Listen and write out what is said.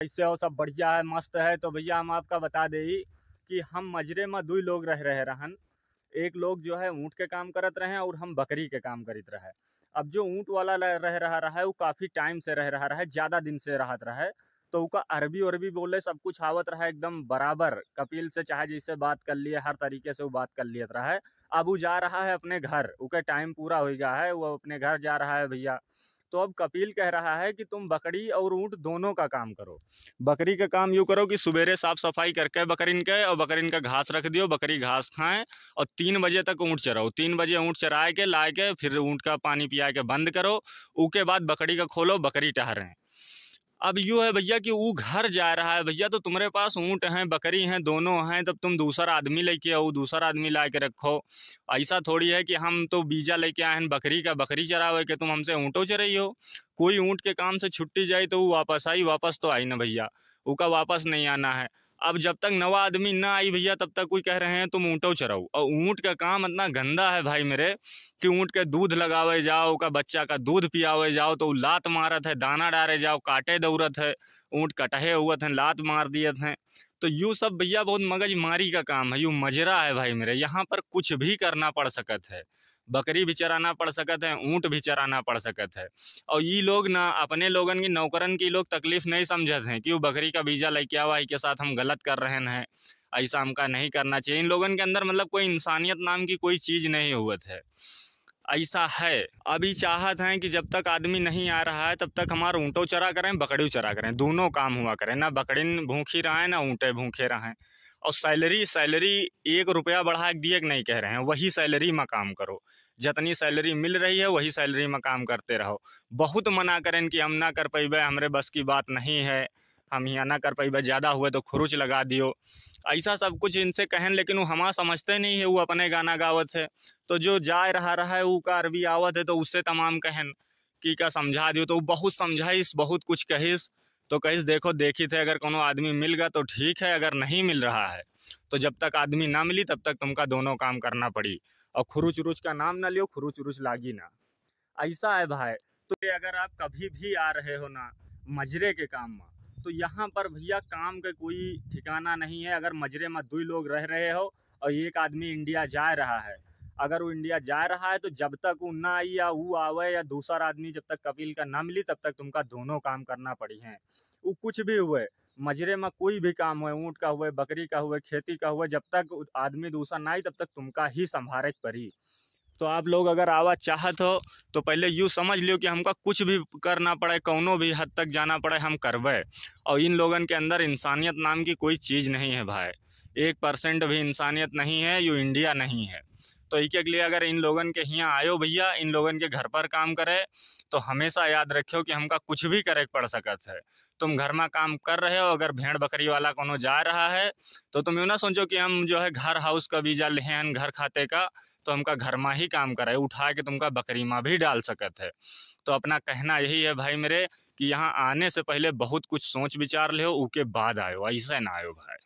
इससे और सब बढ़िया है, मस्त है। तो भैया हम आपका बता दे कि हम मजरे में दुई लोग रह रहे रहन। एक लोग जो है ऊँट के काम करत रहे और हम बकरी के काम करित रहे। अब जो ऊँट वाला रह रहा है वो काफ़ी टाइम से रह रहा है, ज़्यादा दिन से रहत रहा है। तो उसका अरबी उरबी बोले सब कुछ आवत रहा एकदम बराबर। कपिल से चाहे जैसे बात कर लिए, हर तरीके से वो बात कर लिया रहा है। अब वो जा रहा है अपने घर, उसका टाइम पूरा हो गया है, वो अपने घर जा रहा है भैया। तो अब कपिल कह रहा है कि तुम बकरी और ऊँट दोनों का काम करो। बकरी का काम यूँ करो कि सवेरे साफ सफाई करके बकरीन के, और बकरीन का घास रख दियो, बकरी घास खाएं। और 3 बजे तक ऊँट चराओ, 3 बजे ऊँट चराए के लाए के फिर ऊँट का पानी पिया के बंद करो। उसके बाद बकरी का खोलो, बकरी टहरें। अब यूँ है भैया कि वो घर जा रहा है भैया, तो तुम्हारे पास ऊँट हैं, बकरी हैं, दोनों हैं, तब तुम दूसरा आदमी लेके आओ, दूसरा आदमी ला के रखो। ऐसा थोड़ी है कि हम तो बीजा लेके आए हैं बकरी का, बकरी चरावे के तुम हमसे ऊँटो चराई हो। कोई ऊँट के काम से छुट्टी जाए तो वो वापस आई, वापस तो आई ना भैया, उसका वापस नहीं आना है। अब जब तक नवा आदमी ना आई भैया तब तक कोई कह रहे हैं तुम ऊँटो चराओ। और ऊँट का काम इतना गंदा है भाई मेरे कि ऊँट के दूध लगावे जाओ, का बच्चा का दूध पियावे जाओ तो लात मारत है, दाना डाले जाओ काटे दौड़त है, ऊँट कटहे हुए थे लात मार दिए थे। तो यूँ सब भैया बहुत मगजमारी का काम है, यूँ मजरा है भाई मेरे। यहाँ पर कुछ भी करना पड़ सकत है, बकरी भी चराना पड़ सकत है, ऊँट भी चराना पड़ सकत है। और ये लोग ना अपने लोगन की नौकरन की लोग तकलीफ नहीं समझते हैं कि वो बकरी का बीजा लेके आवा के साथ हम गलत कर रहे हैं, ऐसा हमका नहीं करना चाहिए। इन लोगन के अंदर मतलब कोई इंसानियत नाम की कोई चीज़ नहीं हुआ है, ऐसा है। अभी चाहत हैं कि जब तक आदमी नहीं आ रहा है तब तक हमारा ऊँटो चरा करें, बकरियों चरा करें, दोनों काम हुआ करें, ना बकरीन भूखी रहें ना ऊँटे भूखे रहें। और सैलरी सैलरी 1 रुपया बढ़ा के दिए कि नहीं कह रहे हैं, वही सैलरी में काम करो, जितनी सैलरी मिल रही है वही सैलरी में काम करते रहो। बहुत मना करें कि हम ना कर पैबे, हमरे बस की बात नहीं है, हम यहाँ ना कर पैबे, ज़्यादा हुए तो खुरुच लगा दियो, ऐसा सब कुछ इनसे कहन। लेकिन वो हमारा समझते नहीं है, वो अपने गाना गावत है। तो जो जा रहा है वो का अरबी आवत है तो उससे तमाम कहन कि का समझा दियो, तो बहुत समझाइस, बहुत कुछ कहिस। तो कहिस देखो देखी थे, अगर कोनो आदमी मिल गया तो ठीक है, अगर नहीं मिल रहा है तो जब तक आदमी ना मिली तब तक तुमका दोनों काम करना पड़ी। और खुरुच उरुच का नाम ना लियो, खुरुच उरुच लागी ना, ऐसा है भाई। तो अगर आप कभी भी आ रहे हो ना मजरे के काम में, तो यहाँ पर भैया काम का कोई ठिकाना नहीं है। अगर मजरे में 2 लोग रह रहे हो और एक आदमी इंडिया जा रहा है, अगर वो इंडिया जा रहा है तो जब तक वो ना आई या वो आवे या दूसरा आदमी जब तक कपिल का ना मिली तब तक तुमका दोनों काम करना पड़ी है। वो कुछ भी हुए, मजरे में कोई भी काम हुए, ऊँट का हुए, बकरी का हुए, खेती का हुए, जब तक आदमी दूसरा ना आई तब तक तुमका ही संभारे पड़ी। तो आप लोग अगर आवा चाहत हो तो पहले यूँ समझ लियो कि हमका कुछ भी करना पड़े, कौनो भी हद तक जाना पड़े, हम करवे। और इन लोगन के अंदर इंसानियत नाम की कोई चीज़ नहीं है भाई, 1% भी इंसानियत नहीं है, ये इंडिया नहीं है। तो एक के लिए अगर इन लोगन के यहाँ आयो भैया, इन लोगन के घर पर काम करे तो हमेशा याद रखियो कि हमका कुछ भी करे पड़ सकत है। तुम घर में काम कर रहे हो, अगर भेड़ बकरी वाला कोनो जा रहा है तो तुम यूँ ना सोचो कि हम जो है घर हाउस का वीजा ले हैं घर खाते का, तो हमका घर में ही काम करे, उठा के तुमका बकरी में भी डाल सकत है। तो अपना कहना यही है भाई मेरे कि यहाँ आने से पहले बहुत कुछ सोच विचार ले, उसके बाद आयो, ऐसे ना आयो भाई।